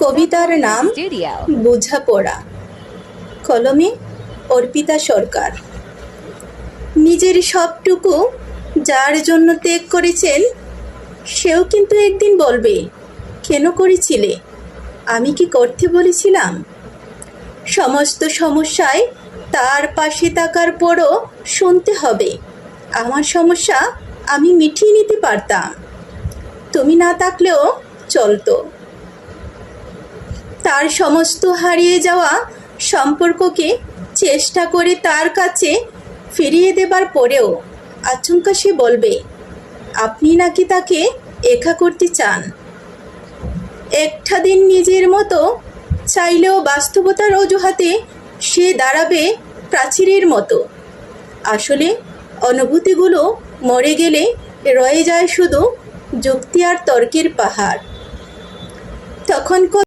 কবিতার নাম বোঝাপড়া, কলমে অর্পিতা সরকার। নিজের সবটুকু যার জন্য ত্যাগ করেছেন, সেও কিন্তু একদিন বলবে, কেন করেছিলে? আমি কি করতে বলেছিলাম? সমস্ত সমস্যায় তার পাশে থাকার পরও শুনতে হবে, আমার সমস্যা আমি মিটিয়ে নিতে পারতাম, তুমি না থাকলেও চলতো। তার সমস্ত হারিয়ে যাওয়া সম্পর্ককে চেষ্টা করে তার কাছে ফিরিয়ে দেবার পরেও আচমকা সে বলবে, আপনি নাকি তাকে একা করতে চান। একটা দিন নিজের মতো চাইলেও বাস্তবতার অজুহাতে সে দাঁড়াবে প্রাচীরের মতো। আসলে অনুভূতিগুলো মরে গেলে রয়ে যায় শুধু যুক্তি আর তর্কের পাহাড়। তখন